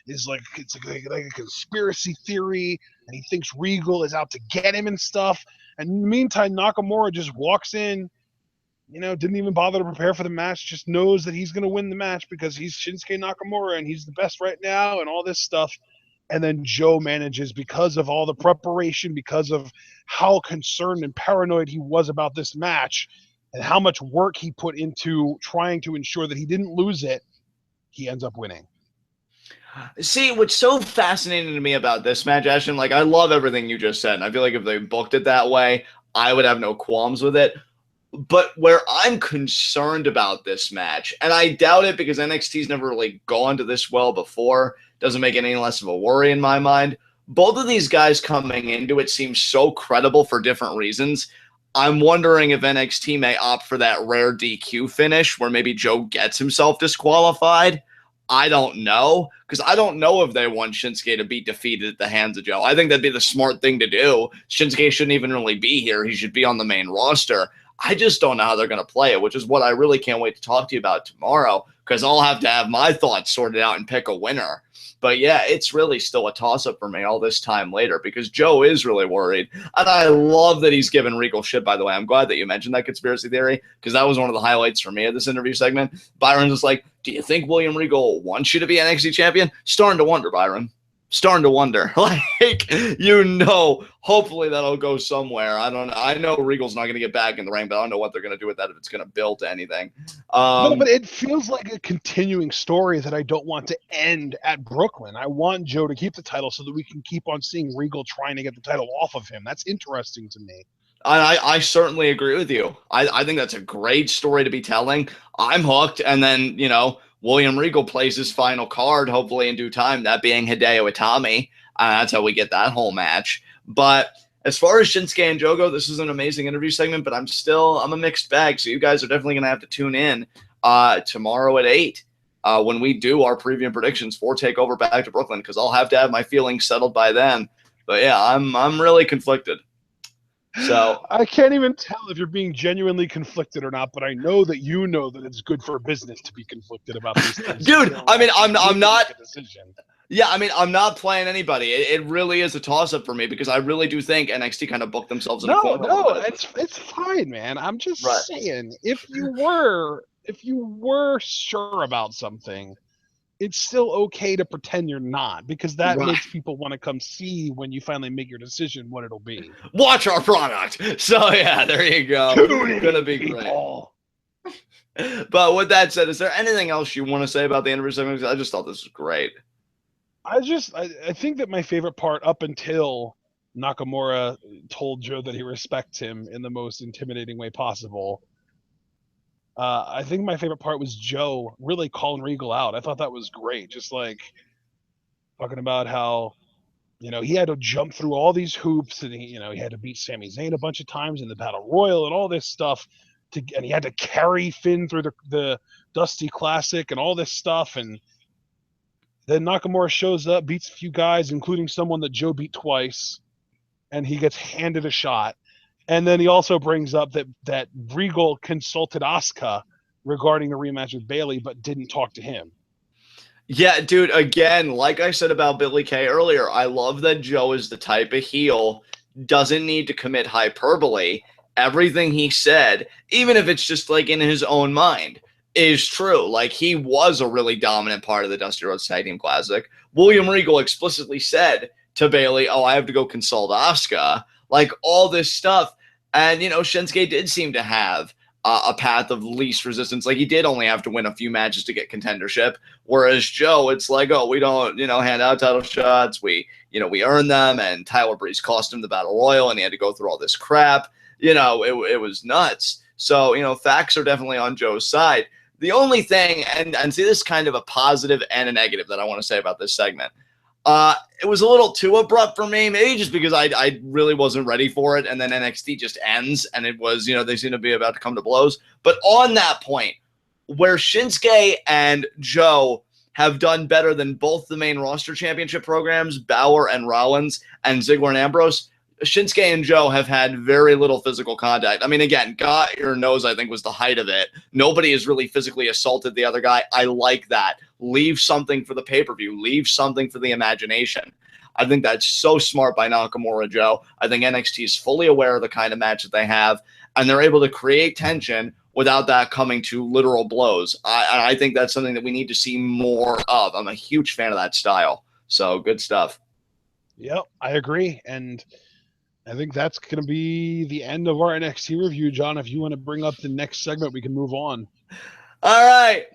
is like, it's like a conspiracy theory, and he thinks Regal is out to get him and stuff. And in the meantime, Nakamura just walks in, didn't even bother to prepare for the match, just knows that he's going to win the match because he's Shinsuke Nakamura and he's the best right now and all this stuff. And then Joe manages, because of all the preparation, because of how concerned and paranoid he was about this match and how much work he put into trying to ensure that he didn't lose it, he ends up winning. See, what's so fascinating to me about this match, Ashton, like, I love everything you just said, and I feel like if they booked it that way, I would have no qualms with it. But where I'm concerned about this match, and I doubt it because NXT's never really gone to this well before, doesn't make it any less of a worry in my mind. Both of these guys coming into it seem so credible for different reasons. I'm wondering if NXT may opt for that rare DQ finish where maybe Joe gets himself disqualified. I don't know, because I don't know if they want Shinsuke to be defeated at the hands of Joe. I think that'd be the smart thing to do. Shinsuke shouldn't even really be here. He should be on the main roster. I just don't know how they're going to play it, which is what I really can't wait to talk to you about tomorrow, because I'll have to have my thoughts sorted out and pick a winner. But yeah, it's really still a toss-up for me all this time later, because Joe is really worried. And I love that he's giving Regal shit, by the way. I'm glad that you mentioned that conspiracy theory, because that was one of the highlights for me of this interview segment. Byron's just like, do you think William Regal wants you to be NXT champion? Starting to wonder, Byron. Starting to wonder. Like, hopefully that'll go somewhere. I don't know. I know Regal's not going to get back in the ring, but I don't know what they're going to do with that, if it's going to build to anything. No, but it feels like a continuing story that I don't want to end at Brooklyn. I want Joe to keep the title so that we can keep on seeing Regal trying to get the title off of him. That's interesting to me. I certainly agree with you. I think that's a great story to be telling. I'm hooked. And then, William Regal plays his final card, hopefully in due time, that being Hideo Itami. That's how we get that whole match. But as far as Shinsuke and Joe go, this is an amazing interview segment, but I'm a mixed bag. So you guys are definitely going to have to tune in tomorrow at 8. when we do our preview and predictions for TakeOver Back to Brooklyn, because I'll have to have my feelings settled by then. But yeah, I'm really conflicted. So I can't even tell if you're being genuinely conflicted or not, but I know that you know that it's good for business to be conflicted about these things. Dude, I mean, I'm not. Make a decision. Yeah, I mean, I'm not playing anybody. It really is a toss-up for me because I really do think NXT kind of booked themselves in a corner. No, it's fine, man. I'm just saying, if you were sure about something, it's still okay to pretend you're not, because that makes people want to come see when you finally make your decision what it'll be. Watch our product. So yeah, there you go. It's gonna be great. But with that said, is there anything else you want to say about the interview segment? I just thought this was great. I think that my favorite part, up until Nakamura told Joe that he respects him in the most intimidating way possible, I think my favorite part was Joe really calling Regal out. I thought that was great. Just like talking about how, he had to jump through all these hoops, and he had to beat Sami Zayn a bunch of times in the Battle Royal and all this stuff, and he had to carry Finn through the Dusty Classic and all this stuff. And then Nakamura shows up, beats a few guys, including someone that Joe beat twice, and he gets handed a shot. And then he also brings up that Regal consulted Asuka regarding the rematch with Bayley, but didn't talk to him. Yeah, dude, again, like I said about Billy Kay earlier, I love that Joe is the type of heel, doesn't need to commit hyperbole. Everything he said, even if it's just like in his own mind, is true. Like, he was a really dominant part of the Dusty Rhodes Tag Team Classic. William Regal explicitly said to Bayley, oh, I have to go consult Asuka. Like, all this stuff. And, Shinsuke did seem to have a path of least resistance. Like, he did only have to win a few matches to get contendership. Whereas Joe, it's like, oh, we don't, hand out title shots. We earn them. And Tyler Breeze cost him the Battle Royal, and he had to go through all this crap. It was nuts. So, facts are definitely on Joe's side. The only thing, and see, this is kind of a positive and a negative that I want to say about this segment. It was a little too abrupt for me, maybe just because I really wasn't ready for it, and then NXT just ends, and it was, they seem to be about to come to blows. But on that point, where Shinsuke and Joe have done better than both the main roster championship programs, Balor and Rollins, and Ziggler and Ambrose, Shinsuke and Joe have had very little physical contact. I mean, again, got your nose, I think, was the height of it. Nobody has really physically assaulted the other guy. I like that. Leave something for the pay-per-view. Leave something for the imagination. I think that's so smart by Nakamura, Joe. I think NXT is fully aware of the kind of match that they have, and they're able to create tension without that coming to literal blows. I think that's something that we need to see more of. I'm a huge fan of that style. So, good stuff. Yep, I agree. And I think that's going to be the end of our NXT review, John. If you want to bring up the next segment, we can move on. All right.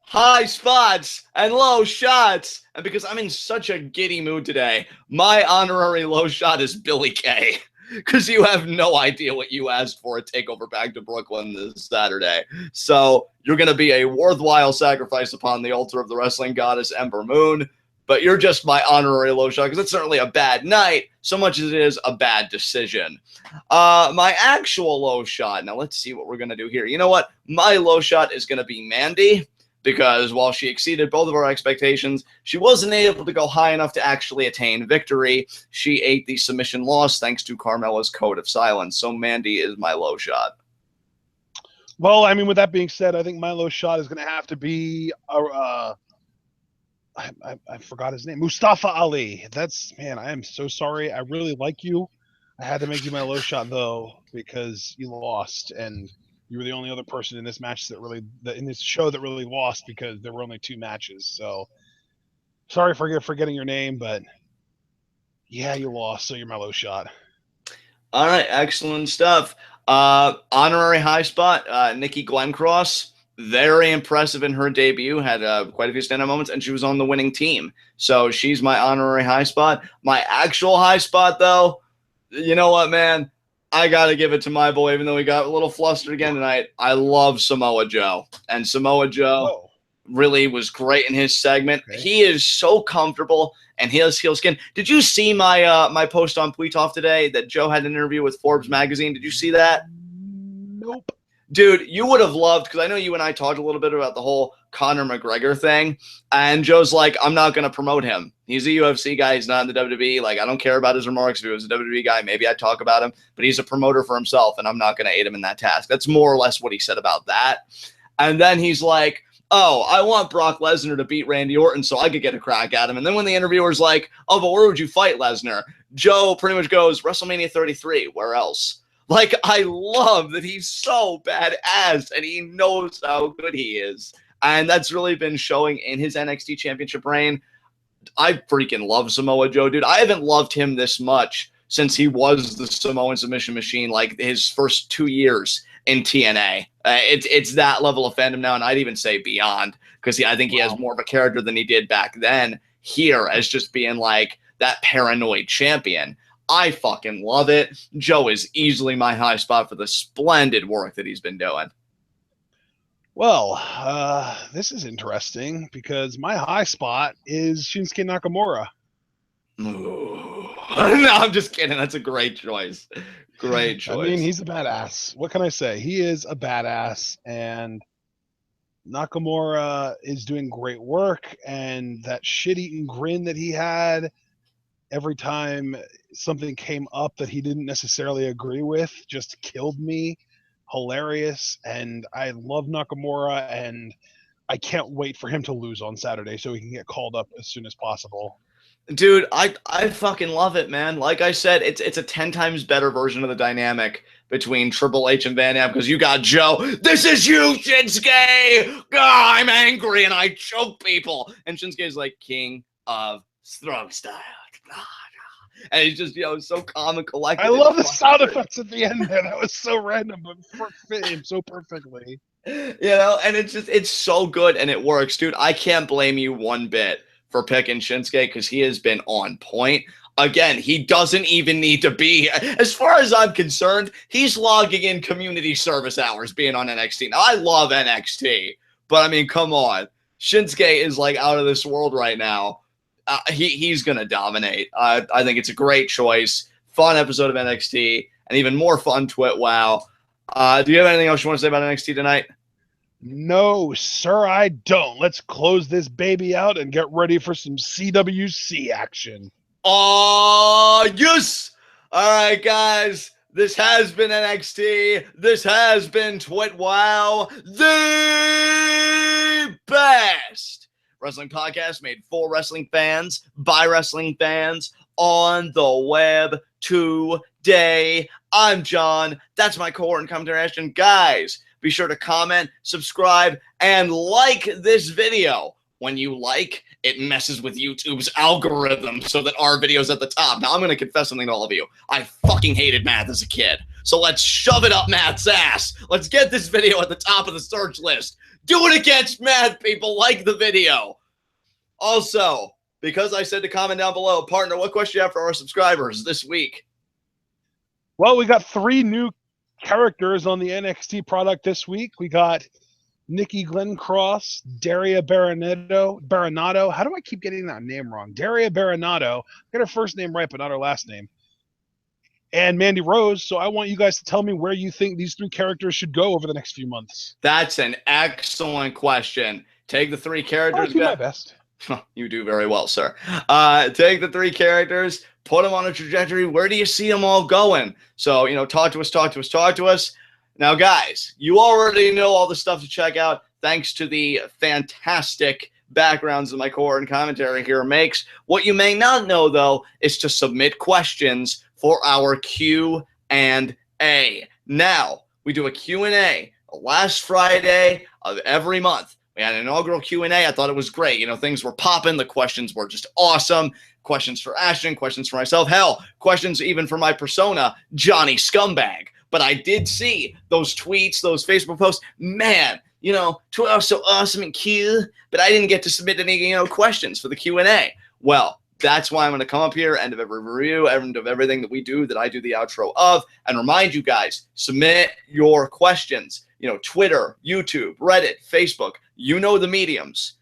High spots and low shots. And because I'm in such a giddy mood today, my honorary low shot is Billy Kay. Because you have no idea what you asked for at TakeOver Back to Brooklyn this Saturday. So you're going to be a worthwhile sacrifice upon the altar of the wrestling goddess Ember Moon. But you're just my honorary low shot because it's certainly a bad night, so much as it is a bad decision. My actual low shot, now let's see what we're going to do here. You know what? My low shot is going to be Mandy, because while she exceeded both of our expectations, she wasn't able to go high enough to actually attain victory. She ate the submission loss thanks to Carmella's Code of Silence. So Mandy is my low shot. Well, I mean, with that being said, I think my low shot is going to have to be I forgot his name. Mustafa Ali. Man, I am so sorry. I really like you. I had to make you my low shot, though, because you lost, and you were the only other person in this match in this show that really lost, because there were only 2 matches. So sorry for forgetting your name, but yeah, you lost, so you're my low shot. All right, excellent stuff. Honorary high spot, Nikki Glencross. Very impressive in her debut, had quite a few standout moments, and she was on the winning team. So she's my honorary high spot. My actual high spot, though, you know what, man? I got to give it to my boy, even though he got a little flustered again tonight. I love Samoa Joe. And Samoa Joe really was great in his segment. Okay. He is so comfortable, and his heel skin. Did you see my my post on Tweetoff today that Joe had an interview with Forbes magazine? Did you see that? Nope. Dude, you would have loved, because I know you and I talked a little bit about the whole Conor McGregor thing. And Joe's like, I'm not going to promote him. He's a UFC guy. He's not in the WWE. Like, I don't care about his remarks. If he was a WWE guy, maybe I'd talk about him. But he's a promoter for himself, and I'm not going to aid him in that task. That's more or less what he said about that. And then he's like, oh, I want Brock Lesnar to beat Randy Orton so I could get a crack at him. And then when the interviewer's like, oh, but where would you fight Lesnar? Joe pretty much goes, WrestleMania 33. Where else? Like, I love that he's so badass, and he knows how good he is. And that's really been showing in his NXT Championship reign. I freaking love Samoa Joe, dude. I haven't loved him this much since he was the Samoan submission machine, like his first 2 years in TNA. It's that level of fandom now, and I'd even say beyond, because I think he has more of a character than he did back then here as just being like that paranoid champion. I fucking love it. Joe is easily my high spot for the splendid work that he's been doing. Well, this is interesting because my high spot is Shinsuke Nakamura. Ooh. No, I'm just kidding. That's a great choice. Great choice. I mean, he's a badass. What can I say? He is a badass, and Nakamura is doing great work, and that shit-eating grin that he had every time something came up that he didn't necessarily agree with just killed me. Hilarious, and I love Nakamura, and I can't wait for him to lose on Saturday so he can get called up as soon as possible. Dude, I fucking love it, man. Like I said, it's a 10 times better version of the dynamic between Triple H and Van Dam, because you got Joe, this is you, Shinsuke! I'm angry and I choke people. And Shinsuke's like, king of strong style. And he's just, so calm and collected. I love the sound effects at the end there. That was so random, but fit him so perfectly. And it's so good, and it works, dude. I can't blame you one bit for picking Shinsuke, because he has been on point. Again, he doesn't even need to be. As far as I'm concerned, he's logging in community service hours being on NXT. Now, I love NXT, but I mean, come on. Shinsuke is like out of this world right now. He's going to dominate. I think it's a great choice. Fun episode of NXT, and even more fun TWitWoW. Do you have anything else you want to say about NXT tonight? No, sir, I don't. Let's close this baby out and get ready for some CWC action. Oh, yes! All right, guys. This has been NXT. This has been TWitWoW, the best wrestling podcast made for wrestling fans, by wrestling fans, on the web today. I'm John. That's my cohort and commentary Ashton. Guys, be sure to comment, subscribe, and like this video. When you like, it messes with YouTube's algorithm so that our video's at the top. Now, I'm going to confess something to all of you. I fucking hated math as a kid. So let's shove it up Matt's ass. Let's get this video at the top of the search list. Do it against math, people. Like the video. Also, because I said to comment down below, partner, what question do you have for our subscribers this week? Well, we got 3 new characters on the NXT product this week. We got Nikki Glencross, Daria Baronato. How do I keep getting that name wrong? Daria Baronato. Got her first name right, but not her last name. And Mandy Rose. So I want you guys to tell me where you think these 3 characters should go over the next few months. That's an excellent question. Take the 3 characters. I'll do my best. You do very well, sir. Take the 3 characters, put them on a trajectory. Where do you see them all going? So, talk to us. Now, guys, you already know all the stuff to check out thanks to the fantastic backgrounds that my core and commentary here makes. What you may not know, though, is to submit questions for our Q&A. Now, we do a Q&A last Friday of every month. We had an inaugural Q&A. I thought it was great. Things were popping. The questions were just awesome. Questions for Ashton, questions for myself. Hell, questions even for my persona, Johnny Scumbag. But I did see those tweets, those Facebook posts. Man, TWitWoW so awesome and cute, but I didn't get to submit any, questions for the Q&A. Well, that's why I'm going to come up here, end of every review, end of everything that we do, that I do the outro of, and remind you guys, submit your questions. Twitter, YouTube, Reddit, Facebook, the mediums.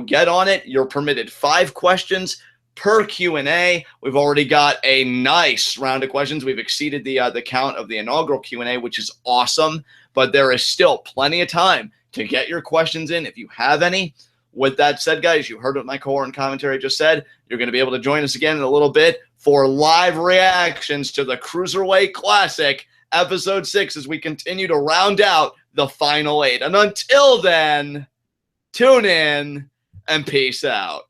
Get on it. You're permitted 5 questions per Q&A. We've already got a nice round of questions. We've exceeded the count of the inaugural Q&A, which is awesome, but there is still plenty of time to get your questions in if you have any. With that said, guys, you heard what my cohort and commentary just said. You're going to be able to join us again in a little bit for live reactions to the Cruiserweight Classic, Episode 6, as we continue to round out the final 8. And until then, tune in and peace out.